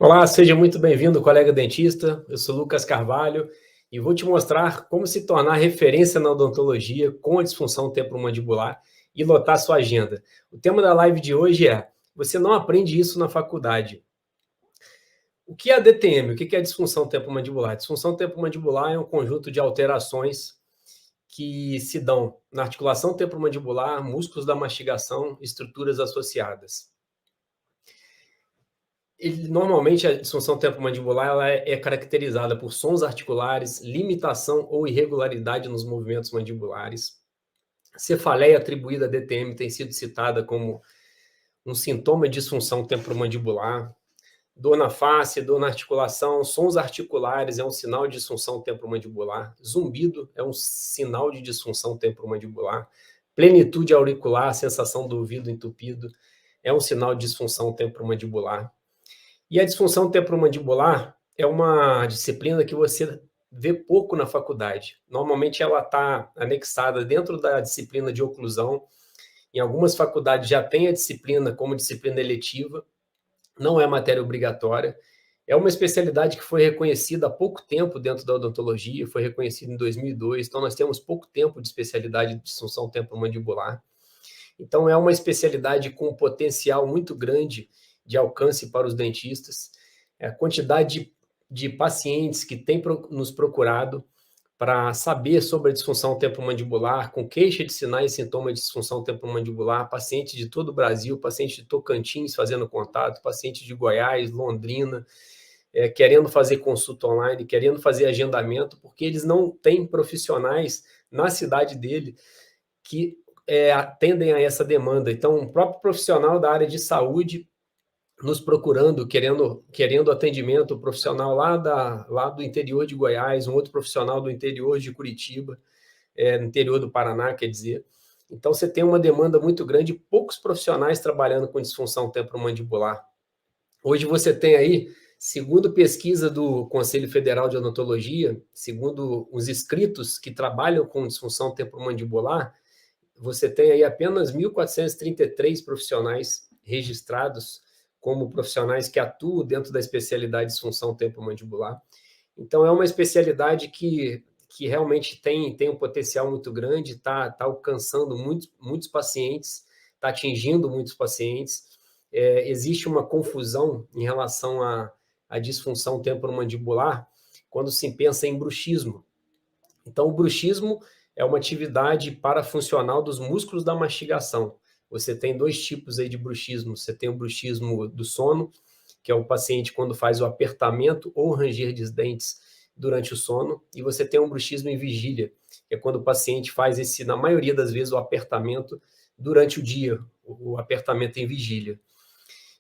Olá, seja muito bem-vindo, colega dentista. Eu sou Lucas Carvalho e vou te mostrar como se tornar referência na odontologia com a disfunção temporomandibular e lotar sua agenda. O tema da live de hoje é: você não aprende isso na faculdade. O que é a DTM? O que é a disfunção temporomandibular? A disfunção temporomandibular é um conjunto de alterações que se dão na articulação temporomandibular, músculos da mastigação, estruturas associadas. Normalmente a disfunção temporomandibular ela é caracterizada por sons articulares, limitação ou irregularidade nos movimentos mandibulares. Cefaleia atribuída à DTM tem sido citada como um sintoma de disfunção temporomandibular. Dor na face, dor na articulação, sons articulares é um sinal de disfunção temporomandibular. Zumbido é um sinal de disfunção temporomandibular. Plenitude auricular, sensação do ouvido entupido, é um sinal de disfunção temporomandibular. E a disfunção temporomandibular é uma disciplina que você vê pouco na faculdade. Normalmente ela está anexada dentro da disciplina de oclusão. Em algumas faculdades já tem a disciplina como disciplina eletiva, não é matéria obrigatória. É uma especialidade que foi reconhecida há pouco tempo dentro da odontologia, foi reconhecida em 2002, então nós temos pouco tempo de especialidade de disfunção temporomandibular. Então é uma especialidade com um potencial muito grande de alcance para os dentistas. A quantidade de pacientes que têm nos procurado para saber sobre a disfunção temporomandibular, com queixa de sinais e sintomas de disfunção temporomandibular, pacientes de todo o Brasil, pacientes de Tocantins fazendo contato, pacientes de Goiás, Londrina, querendo fazer consulta online, querendo fazer agendamento, porque eles não têm profissionais na cidade dele que atendem a essa demanda. Então, o próprio profissional da área de saúde nos procurando, querendo atendimento, um profissional lá do interior de Goiás, um outro profissional do interior de Curitiba, no interior do Paraná, quer dizer. Então, você tem uma demanda muito grande, poucos profissionais trabalhando com disfunção temporomandibular. Hoje você tem aí, segundo pesquisa do Conselho Federal de Odontologia, segundo os inscritos que trabalham com disfunção temporomandibular, você tem aí apenas 1.433 profissionais registrados como profissionais que atuam dentro da especialidade de disfunção temporomandibular. Então, é uma especialidade que realmente tem um potencial muito grande, está alcançando muitos pacientes, está atingindo muitos pacientes. Existe uma confusão em relação à disfunção temporomandibular quando se pensa em bruxismo. Então, o bruxismo é uma atividade parafuncional dos músculos da mastigação. Você tem dois tipos aí de bruxismo. Você tem o bruxismo do sono, que é o paciente quando faz o apertamento ou ranger de dentes durante o sono, e você tem um bruxismo em vigília, que é quando o paciente faz na maioria das vezes, o apertamento durante o dia, o apertamento em vigília.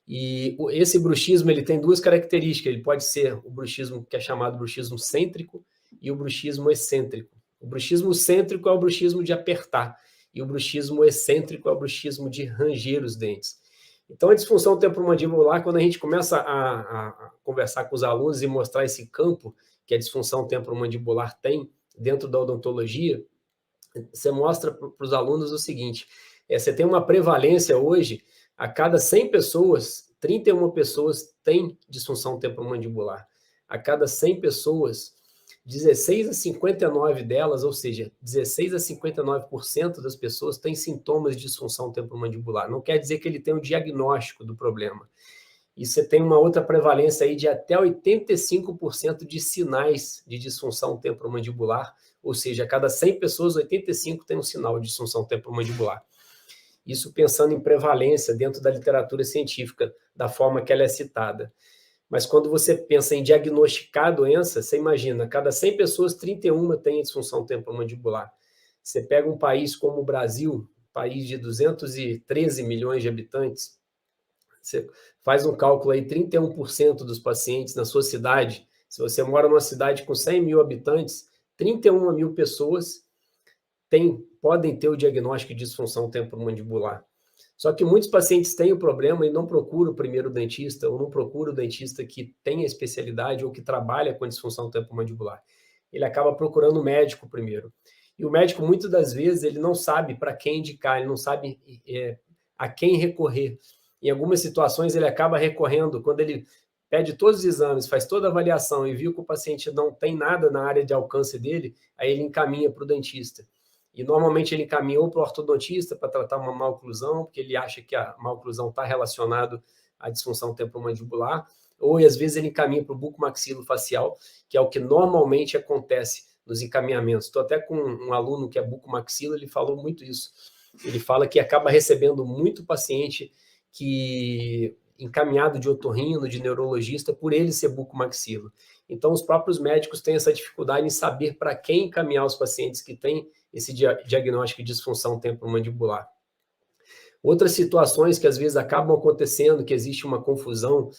E esse bruxismo ele tem duas características. Ele pode ser o bruxismo que é chamado bruxismo cêntrico e o bruxismo excêntrico. O bruxismo cêntrico é o bruxismo de apertar e o bruxismo excêntrico é o bruxismo de ranger os dentes. Então, a disfunção temporomandibular, quando a gente começa a conversar com os alunos e mostrar esse campo que a disfunção temporomandibular tem dentro da odontologia, você mostra para os alunos o seguinte: você tem uma prevalência hoje, a cada 100 pessoas, 31 pessoas têm disfunção temporomandibular. A cada 100 pessoas, 16 a 59 delas, ou seja, 16 a 59% das pessoas têm sintomas de disfunção temporomandibular. Não quer dizer que ele tem o diagnóstico do problema. E você tem uma outra prevalência aí de até 85% de sinais de disfunção temporomandibular, ou seja, a cada 100 pessoas, 85 tem um sinal de disfunção temporomandibular. Isso pensando em prevalência dentro da literatura científica, da forma que ela é citada. Mas quando você pensa em diagnosticar a doença, você imagina, a cada 100 pessoas, 31 têm disfunção temporomandibular. Você pega um país como o Brasil, país de 213 milhões de habitantes, você faz um cálculo aí, 31% dos pacientes na sua cidade, se você mora numa cidade com 100 mil habitantes, 31 mil pessoas podem ter o diagnóstico de disfunção temporomandibular. Só que muitos pacientes têm o problema e não procuram o primeiro dentista, ou não procuram o dentista que tem a especialidade ou que trabalha com disfunção temporomandibular. Ele acaba procurando o médico primeiro. E o médico, muitas das vezes, ele não sabe para quem indicar, ele não sabe a quem recorrer. Em algumas situações, ele acaba recorrendo, quando ele pede todos os exames, faz toda a avaliação e viu que o paciente não tem nada na área de alcance dele, aí ele encaminha para o dentista. E normalmente ele encaminha ou para o ortodontista para tratar uma maloclusão, porque ele acha que a maloclusão está relacionada à disfunção temporomandibular, ou às vezes ele encaminha para o bucomaxilofacial, que é o que normalmente acontece nos encaminhamentos. Estou até com um aluno que é bucomaxilo, ele falou muito isso. Ele fala que acaba recebendo muito paciente que encaminhado de otorrino, de neurologista, por ele ser bucomaxilo. Então, os próprios médicos têm essa dificuldade em saber para quem encaminhar os pacientes que têm esse diagnóstico de disfunção temporomandibular. Outras situações que às vezes acabam acontecendo, que existe uma confusão,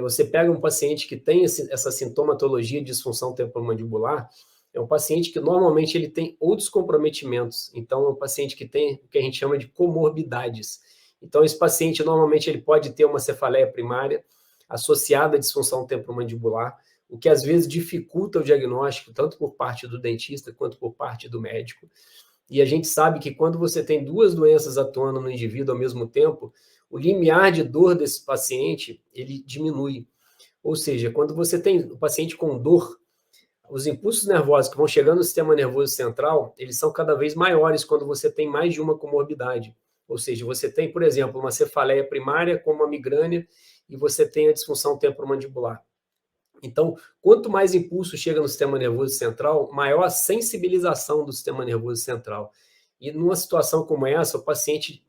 você pega um paciente que tem essa sintomatologia de disfunção temporomandibular, é um paciente que normalmente ele tem outros comprometimentos, então é um paciente que tem o que a gente chama de comorbidades. Então esse paciente normalmente ele pode ter uma cefaleia primária associada à disfunção temporomandibular, o que às vezes dificulta o diagnóstico, tanto por parte do dentista quanto por parte do médico. E a gente sabe que quando você tem duas doenças atuando no indivíduo ao mesmo tempo, o limiar de dor desse paciente, ele diminui. Ou seja, quando você tem o paciente com dor, os impulsos nervosos que vão chegando no sistema nervoso central, eles são cada vez maiores quando você tem mais de uma comorbidade. Ou seja, você tem, por exemplo, uma cefaleia primária como a migrânia e você tem a disfunção temporomandibular. Então, quanto mais impulso chega no sistema nervoso central, maior a sensibilização do sistema nervoso central. E numa situação como essa, o paciente,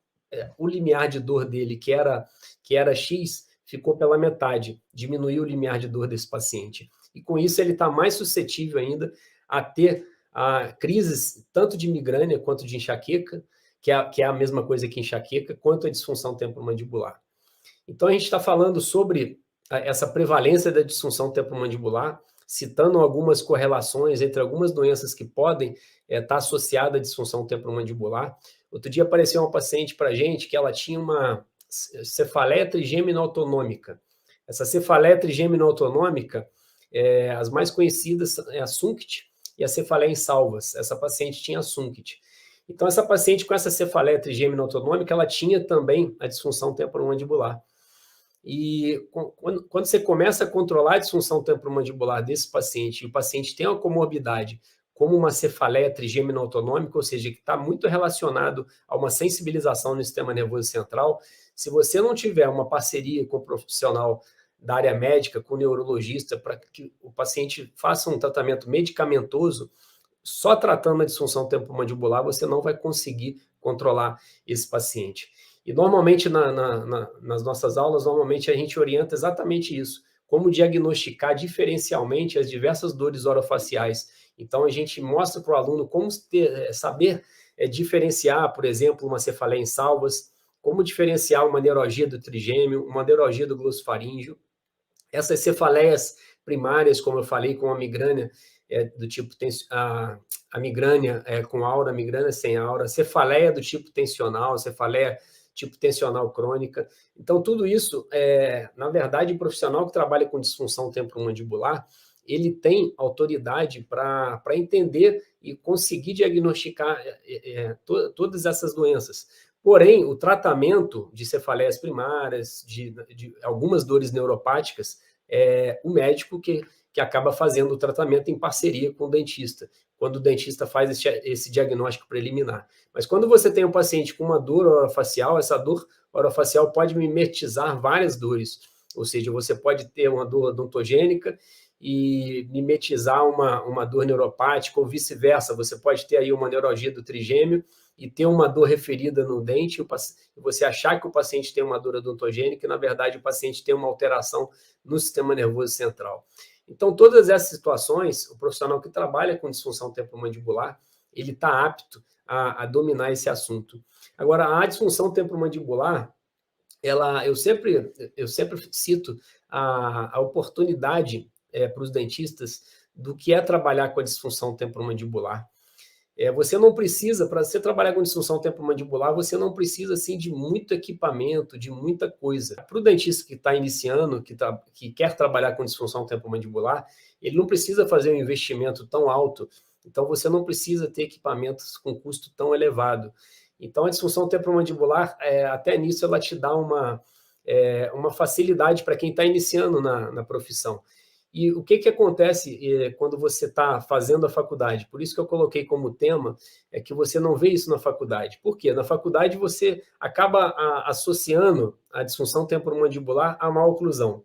o limiar de dor dele, que era X, ficou pela metade, diminuiu o limiar de dor desse paciente. E com isso ele está mais suscetível ainda a ter crises tanto de migrânia quanto de enxaqueca, que é a mesma coisa que enxaqueca, quanto a disfunção temporomandibular. Então a gente está falando sobre essa prevalência da disfunção temporomandibular, citando algumas correlações entre algumas doenças que podem estar associadas à disfunção temporomandibular. Outro dia apareceu uma paciente para a gente que ela tinha uma cefaleia trigêmino autonômica. Essa cefaleia trigêmino autonômica, as mais conhecidas é a SUNCT e a cefaleia em salvas. Essa paciente tinha a SUNCT. Então, essa paciente com essa cefaleia trigêmino autonômica, ela tinha também a disfunção temporomandibular. E quando você começa a controlar a disfunção temporomandibular desse paciente, e o paciente tem uma comorbidade, como uma cefaleia trigêmino autonômica, ou seja, que está muito relacionado a uma sensibilização no sistema nervoso central, se você não tiver uma parceria com o profissional da área médica, com o neurologista, para que o paciente faça um tratamento medicamentoso, só tratando a disfunção temporomandibular, você não vai conseguir controlar esse paciente. E normalmente nas nossas aulas, normalmente a gente orienta exatamente isso, como diagnosticar diferencialmente as diversas dores orofaciais. Então a gente mostra para o aluno como saber diferenciar, por exemplo, uma cefaleia em salvas, como diferenciar uma neuralgia do trigêmeo, uma neuralgia do glossofaríngeo. Essas cefaleias primárias, como eu falei, com a migrânia, do tipo a migrânia com aura, a migrânia sem aura, cefaleia do tipo tensional, cefaleia tipo tensional crônica. Então, tudo isso, na verdade, o profissional que trabalha com disfunção temporomandibular, ele tem autoridade para entender e conseguir diagnosticar todas essas doenças. Porém, o tratamento de cefaleias primárias, de algumas dores neuropáticas, é o médico que acaba fazendo o tratamento em parceria com o dentista, quando o dentista faz esse diagnóstico preliminar. Mas quando você tem um paciente com uma dor orofacial, essa dor orofacial pode mimetizar várias dores, ou seja, você pode ter uma dor odontogênica e mimetizar uma dor neuropática, ou vice-versa, você pode ter aí uma neuralgia do trigêmeo e ter uma dor referida no dente, e você achar que o paciente tem uma dor odontogênica, e na verdade o paciente tem uma alteração no sistema nervoso central. Então, todas essas situações, o profissional que trabalha com disfunção temporomandibular, ele está apto a dominar esse assunto. Agora, a disfunção temporomandibular, eu sempre cito a oportunidade para os dentistas do que é trabalhar com a disfunção temporomandibular. Você não precisa, para você trabalhar com disfunção temporomandibular, você não precisa assim, de muito equipamento, de muita coisa. Para o dentista que está iniciando, que quer trabalhar com disfunção temporomandibular, ele não precisa fazer um investimento tão alto, então você não precisa ter equipamentos com custo tão elevado. Então a disfunção temporomandibular, até nisso, ela te dá uma facilidade para quem está iniciando na profissão. E o que acontece quando você está fazendo a faculdade? Por isso que eu coloquei como tema, é que você não vê isso na faculdade. Por quê? Na faculdade você acaba associando a disfunção temporomandibular à maloclusão.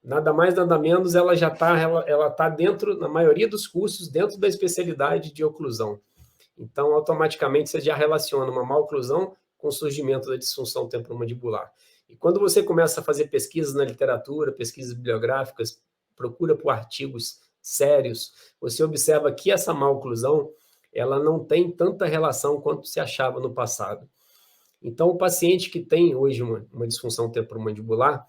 Nada mais, nada menos, ela já está ela tá dentro, na maioria dos cursos, dentro da especialidade de oclusão. Então, automaticamente, você já relaciona uma maloclusão com o surgimento da disfunção temporomandibular. E quando você começa a fazer pesquisas na literatura, pesquisas bibliográficas, procura por artigos sérios, você observa que essa maloclusão, ela não tem tanta relação quanto se achava no passado. Então, o paciente que tem hoje uma disfunção temporomandibular,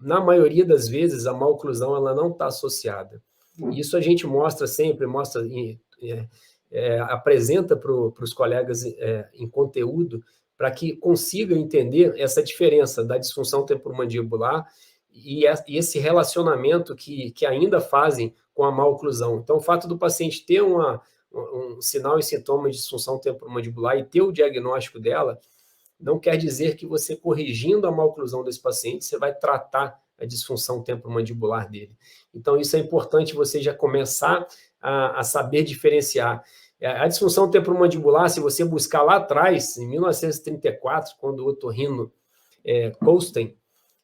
na maioria das vezes, a maloclusão ela não está associada. Isso a gente mostra sempre, apresenta para os colegas em conteúdo, para que consiga entender essa diferença da disfunção temporomandibular e esse relacionamento que ainda fazem com a maloclusão. Então, o fato do paciente ter um sinal e sintoma de disfunção temporomandibular e ter o diagnóstico dela, não quer dizer que você, corrigindo a maloclusão desse paciente, você vai tratar a disfunção temporomandibular dele. Então, isso é importante você já começar a saber diferenciar. A disfunção temporomandibular, se você buscar lá atrás, em 1934, quando o otorrino Colstein,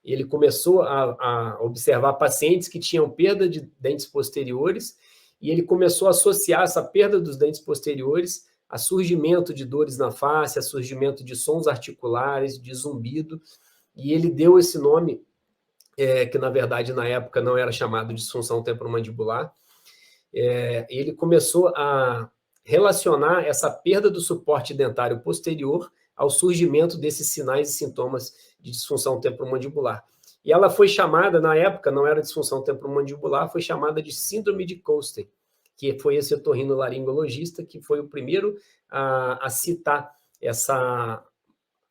ele começou a observar pacientes que tinham perda de dentes posteriores, e ele começou a associar essa perda dos dentes posteriores a surgimento de dores na face, a surgimento de sons articulares, de zumbido, e ele deu esse nome, que na verdade na época não era chamado de disfunção temporomandibular. Ele começou a relacionar essa perda do suporte dentário posterior ao surgimento desses sinais e sintomas de disfunção temporomandibular. E ela foi chamada, na época, não era disfunção temporomandibular, foi chamada de síndrome de Colstein, que foi esse otorrinolaringologista que foi o primeiro a citar essa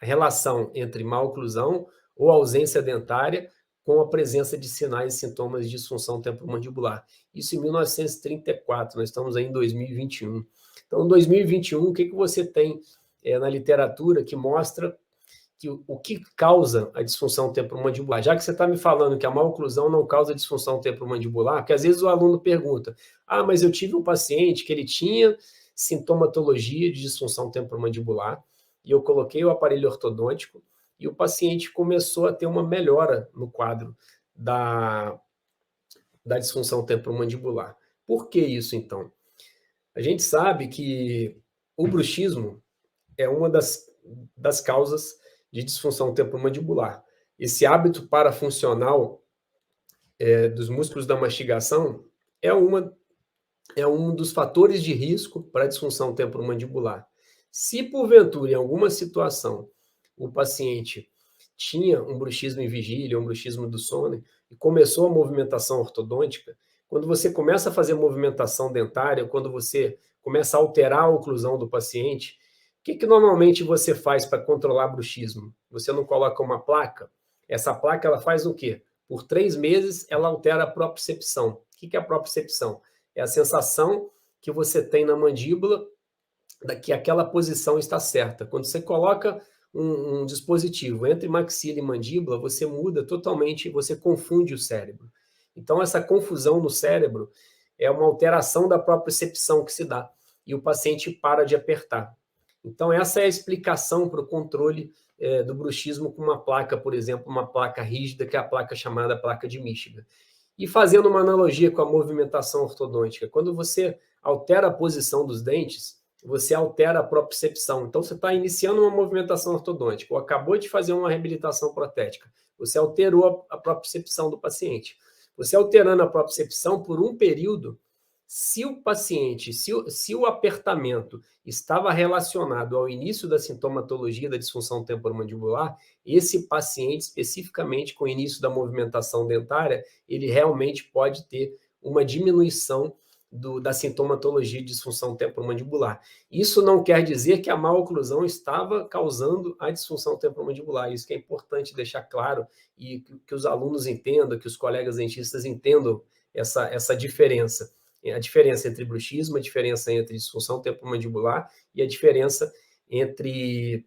relação entre maloclusão ou ausência dentária com a presença de sinais e sintomas de disfunção temporomandibular. Isso em 1934, nós estamos aí em 2021. Então, em 2021, o que você tem na literatura que mostra o que causa a disfunção temporomandibular? Já que você está me falando que a maloclusão não causa disfunção temporomandibular, porque às vezes o aluno pergunta, mas eu tive um paciente que ele tinha sintomatologia de disfunção temporomandibular, e eu coloquei o aparelho ortodôntico, e o paciente começou a ter uma melhora no quadro da disfunção temporomandibular. Por que isso, então? A gente sabe que o bruxismo é uma das causas de disfunção temporomandibular. Esse hábito parafuncional dos músculos da mastigação é um dos fatores de risco para a disfunção temporomandibular. Se, porventura, em alguma situação, o paciente tinha um bruxismo em vigília, um bruxismo do sono, e começou a movimentação ortodôntica, quando você começa a fazer movimentação dentária, quando você começa a alterar a oclusão do paciente, o que normalmente você faz para controlar bruxismo? Você não coloca uma placa? Essa placa ela faz o quê? Por 3 meses, ela altera a propriocepção. O que é a propriocepção? É a sensação que você tem na mandíbula que aquela posição está certa. Quando você coloca um dispositivo entre maxila e mandíbula, você muda totalmente, você confunde o cérebro. Então, essa confusão no cérebro é uma alteração da propriocepção que se dá, e o paciente para de apertar. Então, essa é a explicação para o controle do bruxismo com uma placa, por exemplo, uma placa rígida, que é a placa chamada placa de Michigan. E fazendo uma analogia com a movimentação ortodôntica, quando você altera a posição dos dentes, você altera a propriocepção. Então, você está iniciando uma movimentação ortodôntica, ou acabou de fazer uma reabilitação protética. Você alterou a propriocepção do paciente. Você alterando a propriocepção por um período, se o paciente, se o apertamento estava relacionado ao início da sintomatologia da disfunção temporomandibular, esse paciente, especificamente com o início da movimentação dentária, ele realmente pode ter uma diminuição da sintomatologia de disfunção temporomandibular. Isso não quer dizer que a maloclusão estava causando a disfunção temporomandibular. Isso que é importante deixar claro e que os alunos entendam, que os colegas dentistas entendam essa diferença. A diferença entre bruxismo, a diferença entre disfunção temporomandibular e a diferença entre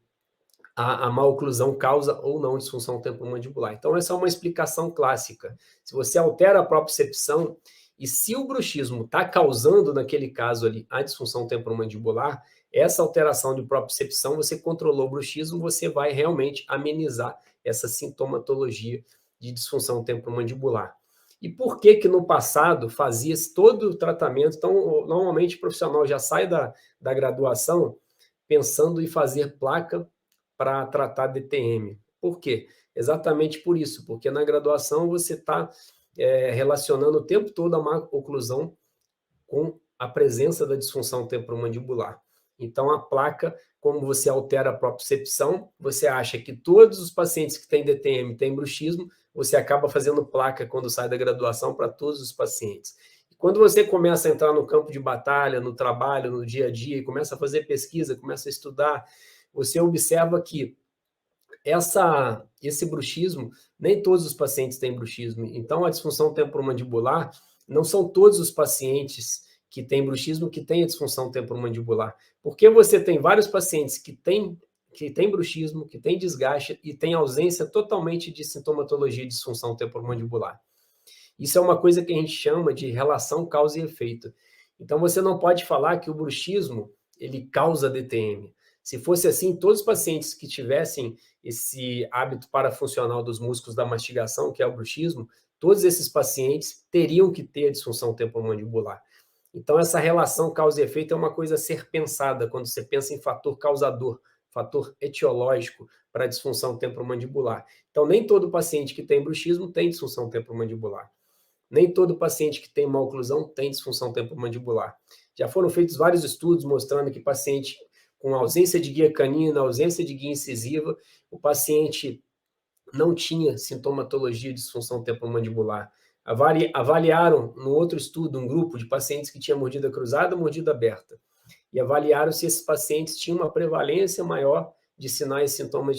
a maloclusão causa ou não disfunção temporomandibular. Então, essa é uma explicação clássica. Se você altera a propriocepção, e se o bruxismo está causando, naquele caso ali, a disfunção temporomandibular, essa alteração de propriocepção, você controlou o bruxismo, você vai realmente amenizar essa sintomatologia de disfunção temporomandibular. E por que que no passado fazia-se todo o tratamento? Então, normalmente o profissional já sai da graduação pensando em fazer placa para tratar DTM. Por quê? Exatamente por isso, porque na graduação você está relacionando o tempo todo a má oclusão com a presença da disfunção temporomandibular. Então, a placa, como você altera a propriocepção, você acha que todos os pacientes que têm DTM têm bruxismo, você acaba fazendo placa quando sai da graduação para todos os pacientes. E quando você começa a entrar no campo de batalha, no trabalho, no dia a dia, e começa a fazer pesquisa, começa a estudar, você observa que esse bruxismo, nem todos os pacientes têm bruxismo. Então, a disfunção temporomandibular, não são todos os pacientes que têm bruxismo que têm a disfunção temporomandibular. Porque você tem vários pacientes que têm bruxismo, que têm desgaste e têm ausência totalmente de sintomatologia de disfunção temporomandibular. Isso é uma coisa que a gente chama de relação causa e efeito. Então, você não pode falar que o bruxismo ele causa DTM. Se fosse assim, todos os pacientes que tivessem esse hábito parafuncional dos músculos da mastigação, que é o bruxismo, todos esses pacientes teriam que ter a disfunção temporomandibular. Então, essa relação causa e efeito é uma coisa a ser pensada quando você pensa em fator causador, fator etiológico para a disfunção temporomandibular. Então, nem todo paciente que tem bruxismo tem disfunção temporomandibular. Nem todo paciente que tem maloclusão tem disfunção temporomandibular. Já foram feitos vários estudos mostrando que paciente com ausência de guia canina, ausência de guia incisiva, o paciente não tinha sintomatologia de disfunção temporomandibular. Avaliaram, no outro estudo, um grupo de pacientes que tinha mordida cruzada e mordida aberta, e avaliaram se esses pacientes tinham uma prevalência maior de sinais e sintomas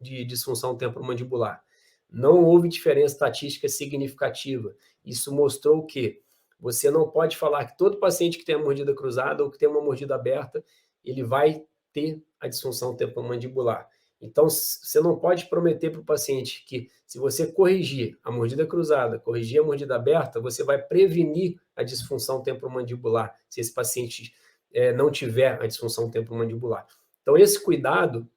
de disfunção temporomandibular. Não houve diferença estatística significativa. Isso mostrou que você não pode falar que todo paciente que tem a mordida cruzada ou que tem uma mordida aberta, ele vai ter a disfunção temporomandibular. Então, você não pode prometer para o paciente que, se você corrigir a mordida cruzada, corrigir a mordida aberta, você vai prevenir a disfunção temporomandibular, se esse paciente não tiver a disfunção temporomandibular. Então, esse cuidado,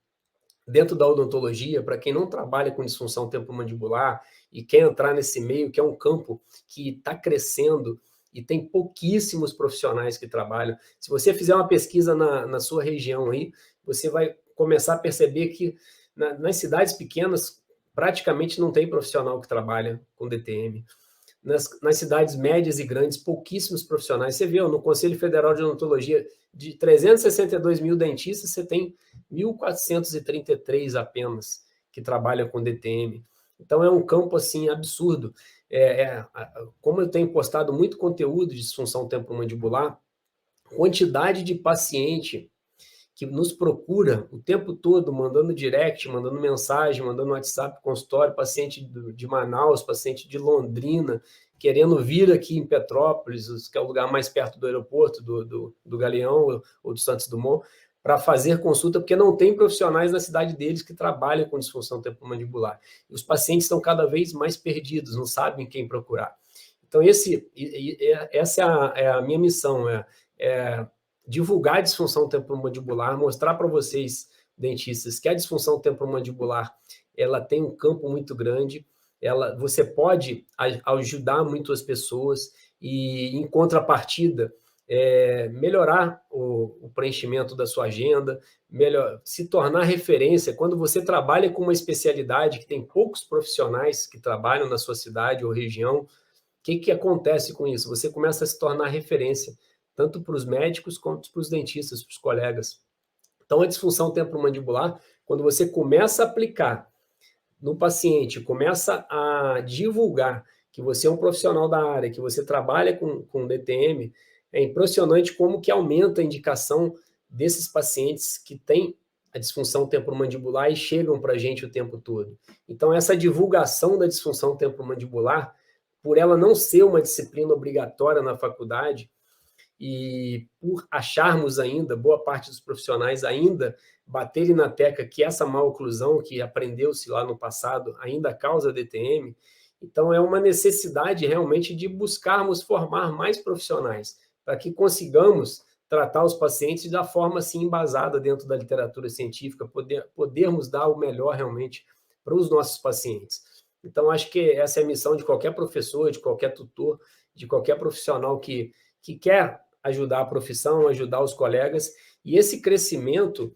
dentro da odontologia, para quem não trabalha com disfunção temporomandibular e quer entrar nesse meio, que é um campo que está crescendo e tem pouquíssimos profissionais que trabalham. Se você fizer uma pesquisa na sua região aí, você vai começar a perceber que nas cidades pequenas praticamente não tem profissional que trabalha com DTM. Nas cidades médias e grandes, pouquíssimos profissionais. Você vê, no Conselho Federal de Odontologia, de 362 mil dentistas, você tem 1.433 apenas que trabalham com DTM. Então, é um campo, assim, absurdo. Como eu tenho postado muito conteúdo de disfunção temporomandibular, quantidade de paciente que nos procura o tempo todo, mandando direct, mandando mensagem, mandando WhatsApp, consultório, paciente de Manaus, paciente de Londrina, querendo vir aqui em Petrópolis, que é o lugar mais perto do aeroporto, do Galeão ou do Santos Dumont, para fazer consulta, porque não tem profissionais na cidade deles que trabalham com disfunção temporomandibular. E os pacientes estão cada vez mais perdidos, não sabem quem procurar. Então, essa é a minha missão, divulgar a disfunção temporomandibular, mostrar para vocês, dentistas, que a disfunção temporomandibular ela tem um campo muito grande, você pode ajudar muito as pessoas e, em contrapartida, melhorar o preenchimento da sua agenda, se tornar referência. Quando você trabalha com uma especialidade que tem poucos profissionais que trabalham na sua cidade ou região, o que acontece com isso? Você começa a se tornar referência, tanto para os médicos quanto para os dentistas, para os colegas. Então, a disfunção temporomandibular, quando você começa a aplicar no paciente, começa a divulgar que você é um profissional da área, que você trabalha com DTM, é impressionante como que aumenta a indicação desses pacientes que têm a disfunção temporomandibular e chegam para a gente o tempo todo. Então, essa divulgação da disfunção temporomandibular, por ela não ser uma disciplina obrigatória na faculdade, e por acharmos ainda, boa parte dos profissionais ainda baterem na tecla que essa maloclusão que aprendeu-se lá no passado ainda causa DTM, então é uma necessidade realmente de buscarmos formar mais profissionais, para que consigamos tratar os pacientes da forma assim embasada dentro da literatura científica, podermos dar o melhor realmente para os nossos pacientes. Então, acho que essa é a missão de qualquer professor, de qualquer tutor, de qualquer profissional que quer ajudar a profissão, ajudar os colegas, e esse crescimento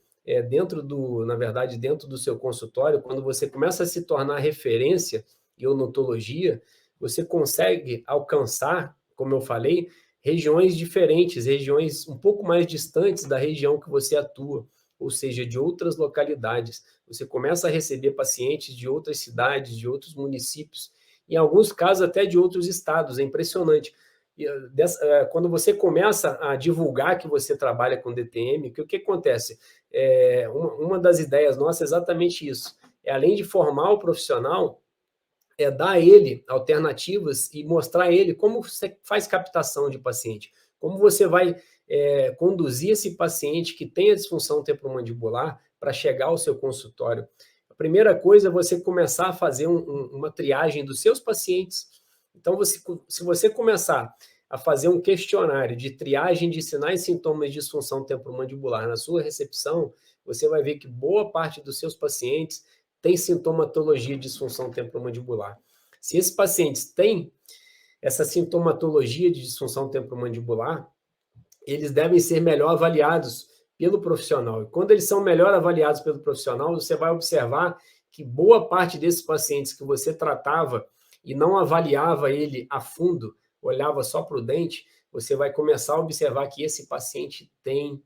na verdade, dentro do seu consultório, quando você começa a se tornar referência em odontologia, você consegue alcançar, como eu falei, regiões diferentes, regiões um pouco mais distantes da região que você atua, ou seja, de outras localidades. Você começa a receber pacientes de outras cidades, de outros municípios, em alguns casos até de outros estados, é impressionante. Quando você começa a divulgar que você trabalha com DTM, o que acontece? Uma das ideias nossas é exatamente isso. Além de formar o profissional, dar a ele alternativas e mostrar a ele como você faz captação de paciente, como você vai conduzir esse paciente que tem a disfunção temporomandibular para chegar ao seu consultório. A primeira coisa é você começar a fazer uma triagem dos seus pacientes. Então, se você começar a fazer um questionário de triagem de sinais e sintomas de disfunção temporomandibular na sua recepção, você vai ver que boa parte dos seus pacientes tem sintomatologia de disfunção temporomandibular. Se esses pacientes têm essa sintomatologia de disfunção temporomandibular, eles devem ser melhor avaliados pelo profissional. E quando eles são melhor avaliados pelo profissional, você vai observar que boa parte desses pacientes que você tratava e não avaliava ele a fundo, olhava só para o dente, você vai começar a observar que esse paciente tem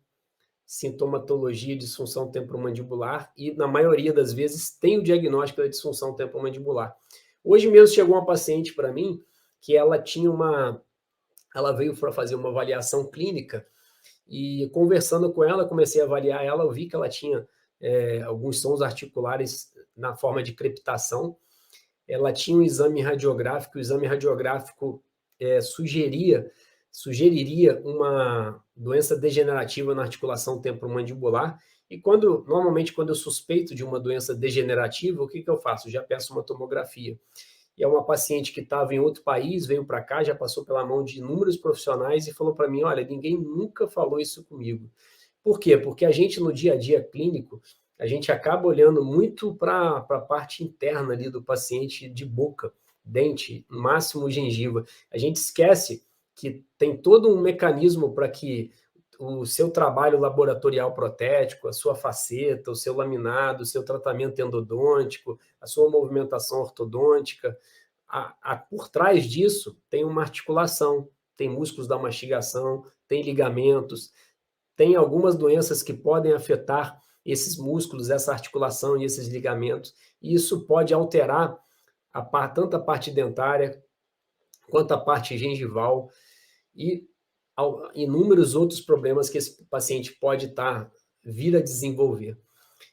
sintomatologia de disfunção temporomandibular e, na maioria das vezes, tem o diagnóstico da disfunção temporomandibular. Hoje mesmo chegou uma paciente para mim que ela veio para fazer uma avaliação clínica e, conversando com ela, comecei a avaliar ela, eu vi que ela tinha alguns sons articulares na forma de crepitação. Ela tinha um exame radiográfico, o exame radiográfico sugeriria uma doença degenerativa na articulação temporomandibular, e normalmente quando eu suspeito de uma doença degenerativa, o que eu faço? Já peço uma tomografia. E é uma paciente que estava em outro país, veio para cá, já passou pela mão de inúmeros profissionais e falou para mim, olha, ninguém nunca falou isso comigo. Por quê? Porque a gente, no dia a dia clínico, a gente acaba olhando muito para a parte interna ali do paciente, de boca, dente, no máximo gengiva. A gente esquece que tem todo um mecanismo para que o seu trabalho laboratorial protético, a sua faceta, o seu laminado, o seu tratamento endodôntico, a sua movimentação ortodôntica, por trás disso tem uma articulação, tem músculos da mastigação, tem ligamentos, tem algumas doenças que podem afetar esses músculos, essa articulação e esses ligamentos, e isso pode alterar tanto a parte dentária quanto a parte gengival e inúmeros outros problemas que esse paciente pode vir a desenvolver.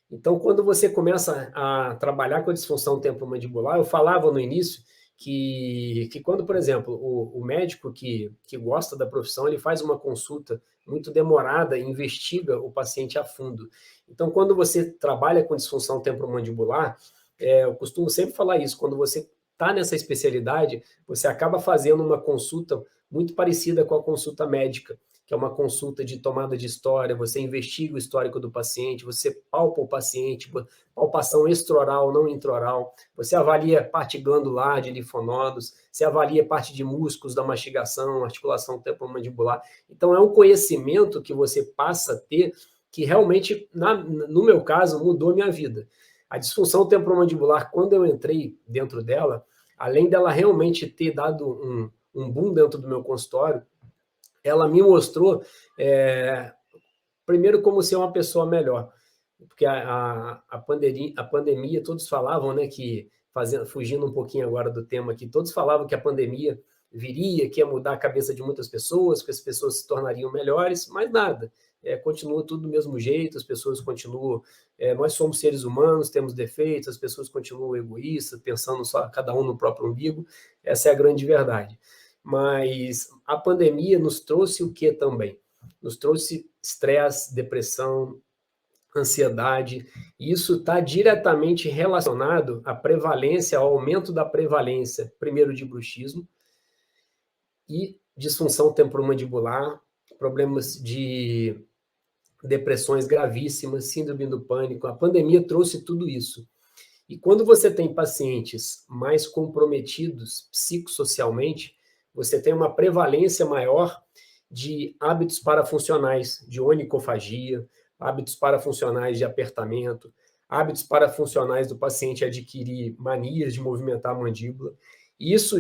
Então, quando você começa a trabalhar com a disfunção temporomandibular, eu falava no início que quando, por exemplo, o médico que gosta da profissão, ele faz uma consulta muito demorada e investiga o paciente a fundo. Então, quando você trabalha com disfunção temporomandibular, eu costumo sempre falar isso, quando você está nessa especialidade, você acaba fazendo uma consulta muito parecida com a consulta médica, que é uma consulta de tomada de história, você investiga o histórico do paciente, você palpa o paciente, palpação extraoral, não intraoral, você avalia parte glandular de linfonodos, você avalia parte de músculos da mastigação, articulação temporomandibular. Então, é um conhecimento que você passa a ter que realmente, no meu caso, mudou a minha vida. A disfunção temporomandibular, quando eu entrei dentro dela, além dela realmente ter dado um boom dentro do meu consultório, ela me mostrou, primeiro, como ser uma pessoa melhor. Porque a pandemia, todos falavam, né, fugindo um pouquinho agora do tema aqui, todos falavam que a pandemia viria, que ia mudar a cabeça de muitas pessoas, que as pessoas se tornariam melhores, mas nada. Continua tudo do mesmo jeito, as pessoas continuam... nós somos seres humanos, temos defeitos, as pessoas continuam egoístas, pensando só cada um no próprio umbigo. Essa é a grande verdade. Mas a pandemia nos trouxe o que também? Nos trouxe estresse, depressão, ansiedade. E isso está diretamente relacionado à prevalência, ao aumento da prevalência, primeiro de bruxismo e disfunção temporomandibular, problemas de depressões gravíssimas, síndrome do pânico. A pandemia trouxe tudo isso. E quando você tem pacientes mais comprometidos psicossocialmente, você tem uma prevalência maior de hábitos parafuncionais, de onicofagia, hábitos parafuncionais de apertamento, hábitos parafuncionais do paciente adquirir manias de movimentar a mandíbula. E isso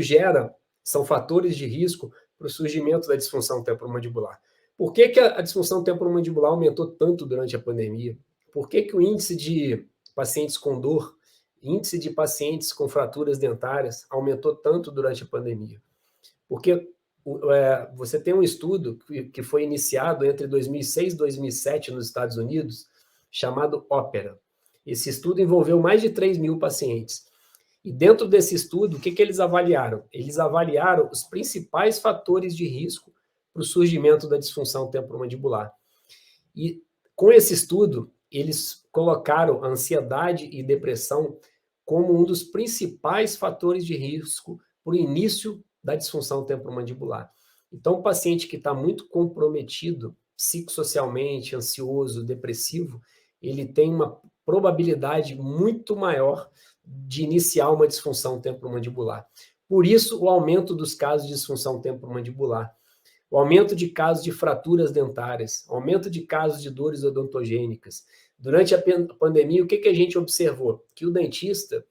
são fatores de risco para o surgimento da disfunção temporomandibular. Por que a disfunção temporomandibular aumentou tanto durante a pandemia? Por que o índice de pacientes com dor, índice de pacientes com fraturas dentárias aumentou tanto durante a pandemia? Porque você tem um estudo que foi iniciado entre 2006 e 2007 nos Estados Unidos, chamado OPERA. Esse estudo envolveu mais de 3.000 pacientes. E dentro desse estudo, o que eles avaliaram? Eles avaliaram os principais fatores de risco para o surgimento da disfunção temporomandibular. E com esse estudo, eles colocaram a ansiedade e depressão como um dos principais fatores de risco para o início da disfunção temporomandibular. Então, o paciente que está muito comprometido psicossocialmente, ansioso, depressivo, ele tem uma probabilidade muito maior de iniciar uma disfunção temporomandibular. Por isso, o aumento dos casos de disfunção temporomandibular, o aumento de casos de fraturas dentárias, aumento de casos de dores odontogênicas. Durante a pandemia, o que a gente observou? Que o dentista,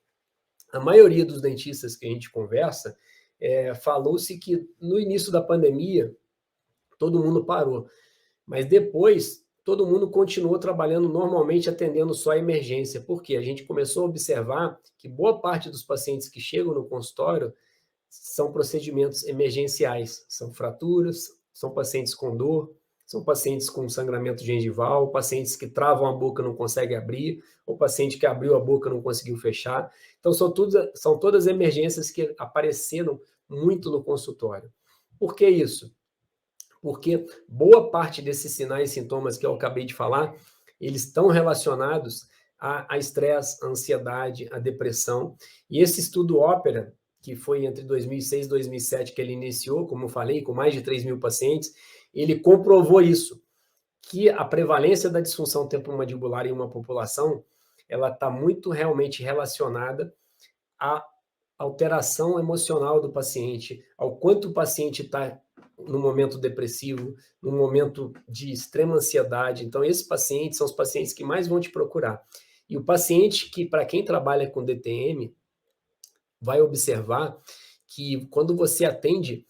a maioria dos dentistas que a gente conversa, falou-se que no início da pandemia, todo mundo parou. Mas depois, todo mundo continuou trabalhando normalmente, atendendo só a emergência. Por quê? A gente começou a observar que boa parte dos pacientes que chegam no consultório são procedimentos emergenciais, são fraturas, são pacientes com dor, são pacientes com sangramento gengival, pacientes que travam a boca e não conseguem abrir, ou paciente que abriu a boca e não conseguiu fechar. Então, são todas emergências que apareceram muito no consultório. Por que isso? Porque boa parte desses sinais e sintomas que eu acabei de falar, eles estão relacionados a estresse, a ansiedade, a depressão. E esse estudo OPERA, que foi entre 2006 e 2007 que ele iniciou, como eu falei, com mais de 3.000 pacientes, ele comprovou isso, que a prevalência da disfunção temporomandibular em uma população, ela está muito realmente relacionada à alteração emocional do paciente, ao quanto o paciente está no momento depressivo, no momento de extrema ansiedade. Então, esses pacientes são os pacientes que mais vão te procurar. E o paciente que, para quem trabalha com DTM, vai observar que quando você atende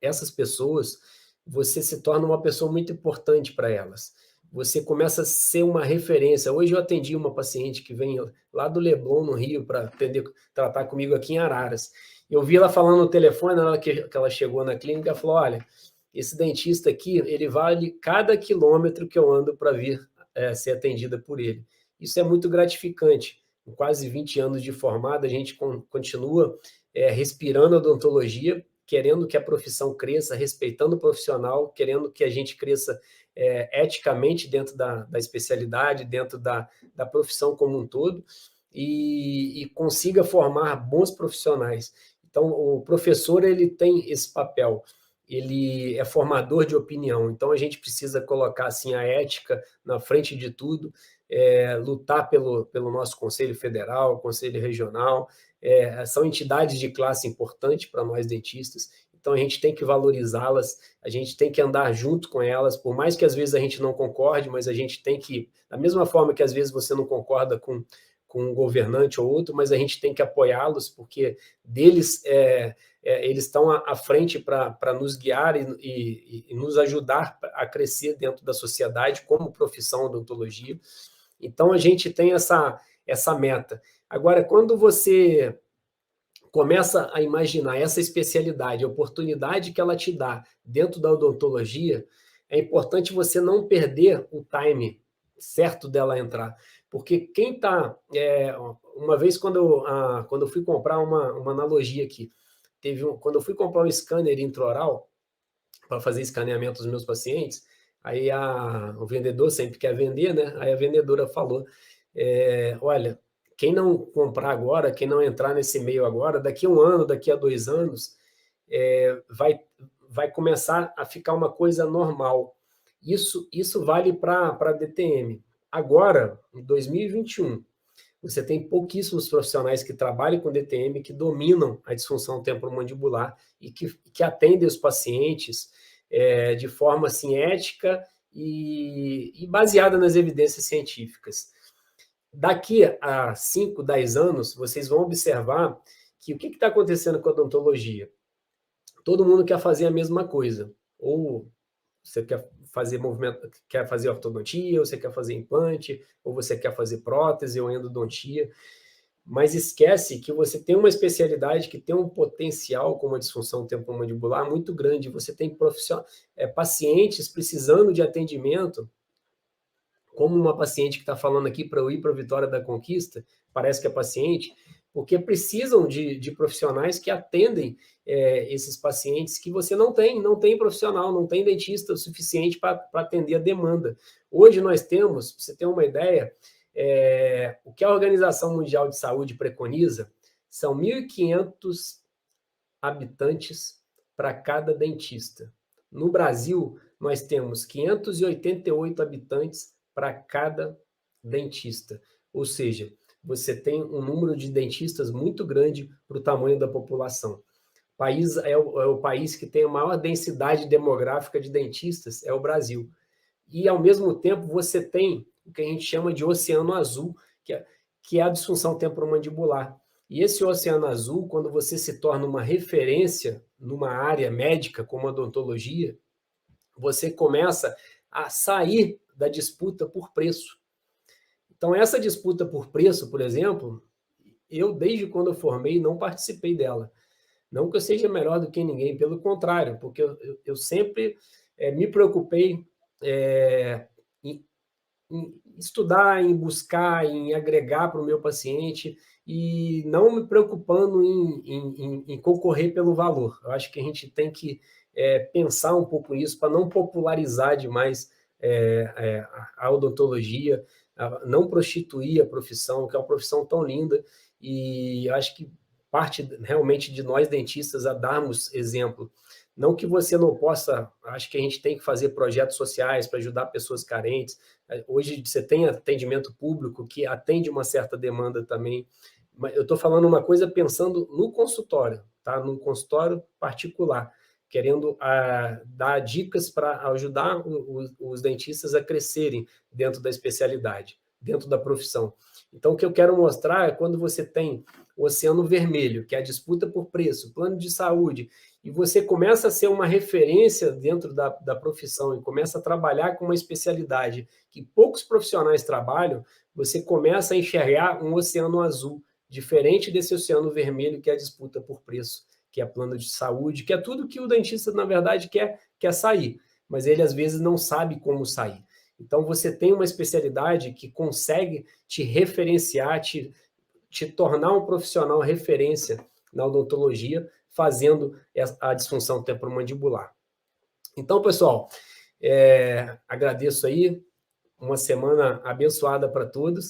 essas pessoas, você se torna uma pessoa muito importante para elas. Você começa a ser uma referência. Hoje eu atendi uma paciente que vem lá do Leblon, no Rio, para tratar comigo aqui em Araras. Eu vi ela falando no telefone, na hora que ela chegou na clínica, ela falou, olha, esse dentista aqui, ele vale cada quilômetro que eu ando para vir ser atendida por ele. Isso é muito gratificante. Com quase 20 anos de formada, a gente continua respirando odontologia, querendo que a profissão cresça, respeitando o profissional, querendo que a gente cresça eticamente dentro da especialidade, dentro da profissão como um todo, e consiga formar bons profissionais. Então, o professor, ele tem esse papel, ele é formador de opinião, então a gente precisa colocar assim, a ética na frente de tudo, lutar pelo nosso Conselho Federal, Conselho Regional, são entidades de classe importante para nós dentistas, então a gente tem que valorizá-las, a gente tem que andar junto com elas, por mais que às vezes a gente não concorde, mas a gente tem que, da mesma forma que às vezes você não concorda com um governante ou outro, mas a gente tem que apoiá-los, porque deles eles estão à frente para nos guiar e nos ajudar a crescer dentro da sociedade como profissão odontologia. Então, a gente tem essa meta. Agora, quando você começa a imaginar essa especialidade, a oportunidade que ela te dá dentro da odontologia, é importante você não perder o time certo dela entrar. Porque quem está... uma vez, quando eu fui comprar uma analogia aqui, quando eu fui comprar um scanner intraoral para fazer escaneamento dos meus pacientes, aí o vendedor sempre quer vender, né? Aí a vendedora falou, olha, quem não comprar agora, quem não entrar nesse meio agora, daqui a 1 ano, daqui a 2 anos, vai começar a ficar uma coisa normal. Isso vale para DTM. Agora, em 2021, você tem pouquíssimos profissionais que trabalham com DTM, que dominam a disfunção temporomandibular e que atendem os pacientes de forma assim, ética e baseada nas evidências científicas. Daqui a 5, 10 anos, vocês vão observar que o que está acontecendo com a odontologia? Todo mundo quer fazer a mesma coisa. Ou você quer fazer movimento, quer fazer ortodontia, ou você quer fazer implante, ou você quer fazer prótese ou endodontia, mas esquece que você tem uma especialidade que tem um potencial, como a disfunção temporomandibular, muito grande. Você tem pacientes precisando de atendimento, como uma paciente que está falando aqui para eu ir para a Vitória da Conquista, parece que é paciente, porque precisam de profissionais que atendem esses pacientes que você não tem profissional, não tem dentista o suficiente para atender a demanda. Hoje nós temos, para você ter uma ideia, o que a Organização Mundial de Saúde preconiza são 1.500 habitantes para cada dentista. No Brasil, nós temos 588 habitantes para cada dentista. Ou seja, você tem um número de dentistas muito grande para o tamanho da população. O país é o país que tem a maior densidade demográfica de dentistas, é o Brasil. E, ao mesmo tempo, você tem o que a gente chama de oceano azul, que é a disfunção temporomandibular. E esse oceano azul, quando você se torna uma referência numa área médica, como a odontologia, você começa a sair da disputa por preço. Então, essa disputa por preço, por exemplo, eu, desde quando eu formei, não participei dela. Não que eu seja melhor do que ninguém, pelo contrário, porque eu sempre me preocupei em estudar, em buscar, em agregar para o meu paciente e não me preocupando em concorrer pelo valor. Eu acho que a gente tem que pensar um pouco nisso para não popularizar demais a odontologia, não prostituir a profissão, que é uma profissão tão linda, e acho que parte realmente de nós dentistas a darmos exemplo. Não que você não possa, acho que a gente tem que fazer projetos sociais para ajudar pessoas carentes. Hoje você tem atendimento público que atende uma certa demanda também, mas eu estou falando uma coisa pensando no consultório, tá? No consultório particular, querendo dar dicas para ajudar os dentistas a crescerem dentro da especialidade, dentro da profissão. Então, o que eu quero mostrar é quando você tem o oceano vermelho, que é a disputa por preço, plano de saúde, e você começa a ser uma referência dentro da profissão e começa a trabalhar com uma especialidade que poucos profissionais trabalham, você começa a enxergar um oceano azul, diferente desse oceano vermelho, que é a disputa por preço, que é plano de saúde, que é tudo que o dentista, na verdade, quer sair, mas ele, às vezes, não sabe como sair. Então, você tem uma especialidade que consegue te referenciar, te tornar um profissional referência na odontologia, fazendo a disfunção temporomandibular. Então, pessoal, agradeço aí, uma semana abençoada para todos.